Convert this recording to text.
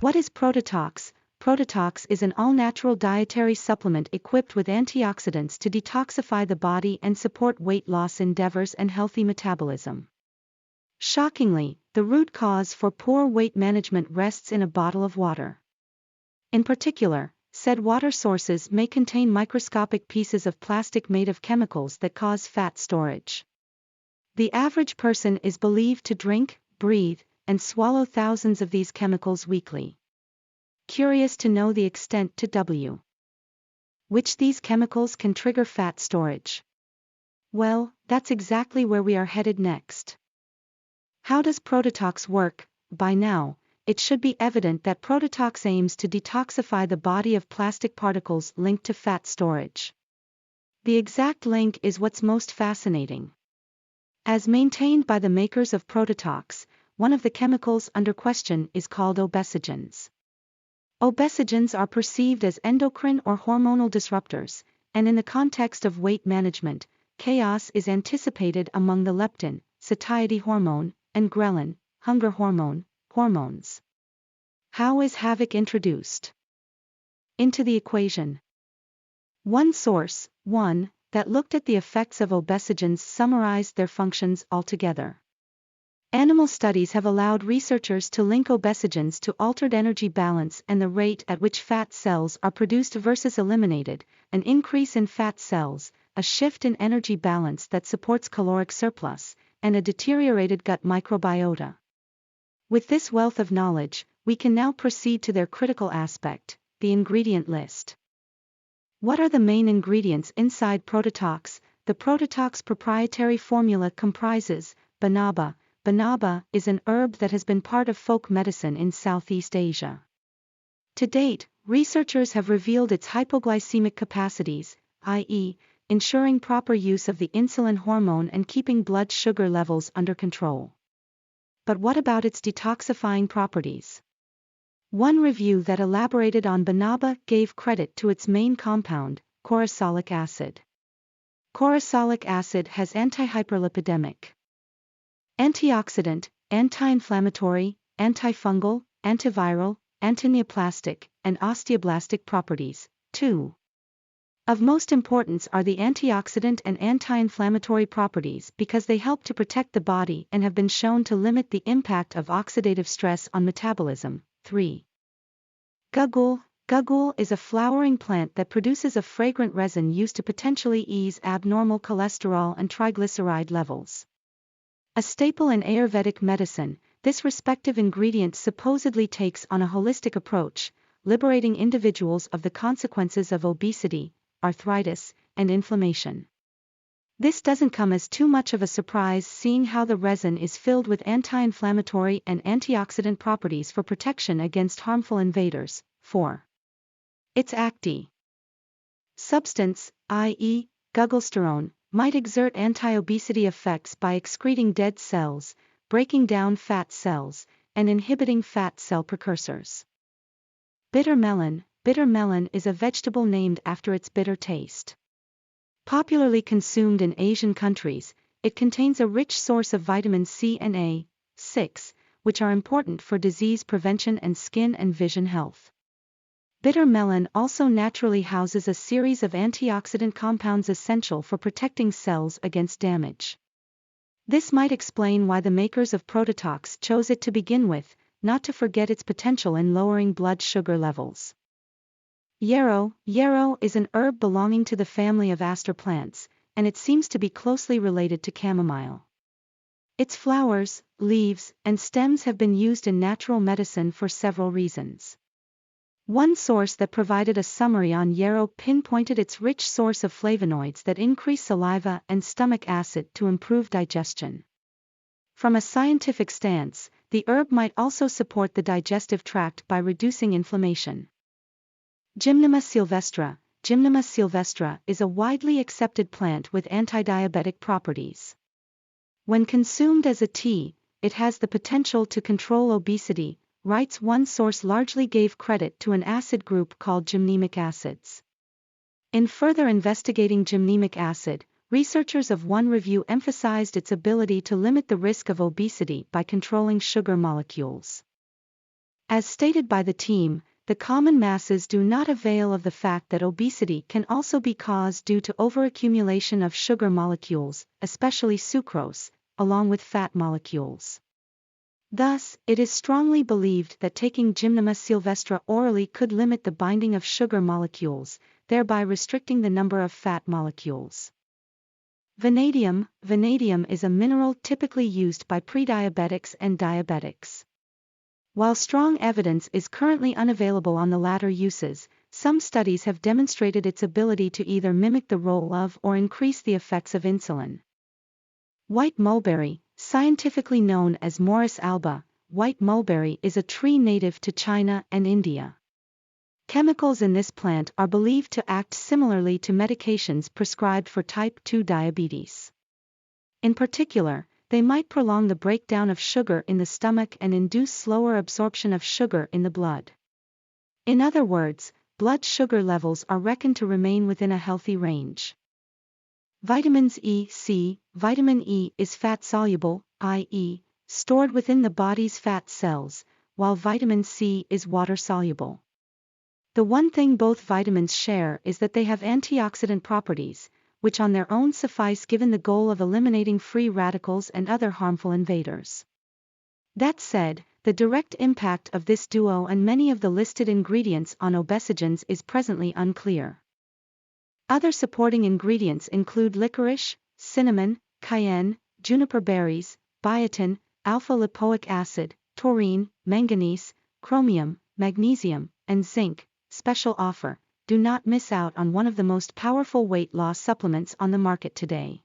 What is Protetox? Protetox is an all-natural dietary supplement equipped with antioxidants to detoxify the body and support weight loss endeavors and healthy metabolism. Shockingly, the root cause for poor weight management rests in a bottle of water. In particular, said water sources may contain microscopic pieces of plastic made of chemicals that cause fat storage. The average person is believed to drink, breathe, and swallow thousands of these chemicals weekly. Curious to know the extent to which these chemicals can trigger fat storage? Well, that's exactly where we are headed next. How does Protetox work? By now, it should be evident that Protetox aims to detoxify the body of plastic particles linked to fat storage. The exact link is what's most fascinating. As maintained by the makers of Protetox, one of the chemicals under question is called obesogens. Obesogens are perceived as endocrine or hormonal disruptors, and in the context of weight management, chaos is anticipated among the leptin, satiety hormone, and ghrelin, hunger hormone, hormones. How is havoc introduced into the equation? One source, that looked at the effects of obesogens summarized their functions altogether. Animal studies have allowed researchers to link obesogens to altered energy balance and the rate at which fat cells are produced versus eliminated, an increase in fat cells, a shift in energy balance that supports caloric surplus, and a deteriorated gut microbiota. With this wealth of knowledge, we can now proceed to their critical aspect, the ingredient list. What are the main ingredients inside Protetox? The Protetox proprietary formula comprises banaba. Banaba is an herb that has been part of folk medicine in Southeast Asia. To date, researchers have revealed its hypoglycemic capacities, i.e., ensuring proper use of the insulin hormone and keeping blood sugar levels under control. But what about its detoxifying properties? One review that elaborated on banaba gave credit to its main compound, corosolic acid. Corosolic acid has antihyperlipidemic, antioxidant, anti-inflammatory, antifungal, antiviral, antineoplastic, and osteoblastic properties, too. Of most importance are the antioxidant and anti-inflammatory properties because they help to protect the body and have been shown to limit the impact of oxidative stress on metabolism. 3. Gugul. Gugul is a flowering plant that produces a fragrant resin used to potentially ease abnormal cholesterol and triglyceride levels. A staple in Ayurvedic medicine, this respective ingredient supposedly takes on a holistic approach, liberating individuals of the consequences of obesity, arthritis, and inflammation. This doesn't come as too much of a surprise seeing how the resin is filled with anti-inflammatory and antioxidant properties for protection against harmful invaders. 4. Its active substance, i.e., gugulsterone, might exert anti-obesity effects by excreting dead cells, breaking down fat cells, and inhibiting fat cell precursors. Bitter melon. Bitter melon is a vegetable named after its bitter taste. Popularly consumed in Asian countries, it contains a rich source of vitamin C and A6, which are important for disease prevention and skin and vision health. Bitter melon also naturally houses a series of antioxidant compounds essential for protecting cells against damage. This might explain why the makers of Protetox chose it to begin with, not to forget its potential in lowering blood sugar levels. Yarrow. Yarrow is an herb belonging to the family of aster plants, and it seems to be closely related to chamomile. Its flowers, leaves, and stems have been used in natural medicine for several reasons. One source that provided a summary on yarrow pinpointed its rich source of flavonoids that increase saliva and stomach acid to improve digestion. From a scientific stance, the herb might also support the digestive tract by reducing inflammation. Gymnema sylvestre. Gymnema sylvestre is a widely accepted plant with antidiabetic properties. When consumed as a tea, it has the potential to control obesity, writes one source largely gave credit to an acid group called gymnemic acids. In further investigating gymnemic acid, researchers of one review emphasized its ability to limit the risk of obesity by controlling sugar molecules. As stated by the team, the common masses do not avail of the fact that obesity can also be caused due to overaccumulation of sugar molecules, especially sucrose, along with fat molecules. Thus, it is strongly believed that taking Gymnema sylvestre orally could limit the binding of sugar molecules, thereby restricting the number of fat molecules. Vanadium. Vanadium is a mineral typically used by prediabetics and diabetics. While strong evidence is currently unavailable on the latter uses, some studies have demonstrated its ability to either mimic the role of or increase the effects of insulin. White mulberry, scientifically known as Morus alba, white mulberry is a tree native to China and India. Chemicals in this plant are believed to act similarly to medications prescribed for type 2 diabetes. In particular, they might prolong the breakdown of sugar in the stomach and induce slower absorption of sugar in the blood. In other words, blood sugar levels are reckoned to remain within a healthy range. Vitamins E, C. Vitamin E is fat-soluble, i.e., stored within the body's fat cells, while vitamin C is water-soluble. The one thing both vitamins share is that they have antioxidant properties, which on their own suffice given the goal of eliminating free radicals and other harmful invaders. That said, the direct impact of this duo and many of the listed ingredients on obesogens is presently unclear. Other supporting ingredients include licorice, cinnamon, cayenne, juniper berries, biotin, alpha-lipoic acid, taurine, manganese, chromium, magnesium, and zinc. Special offer: do not miss out on one of the most powerful weight loss supplements on the market today.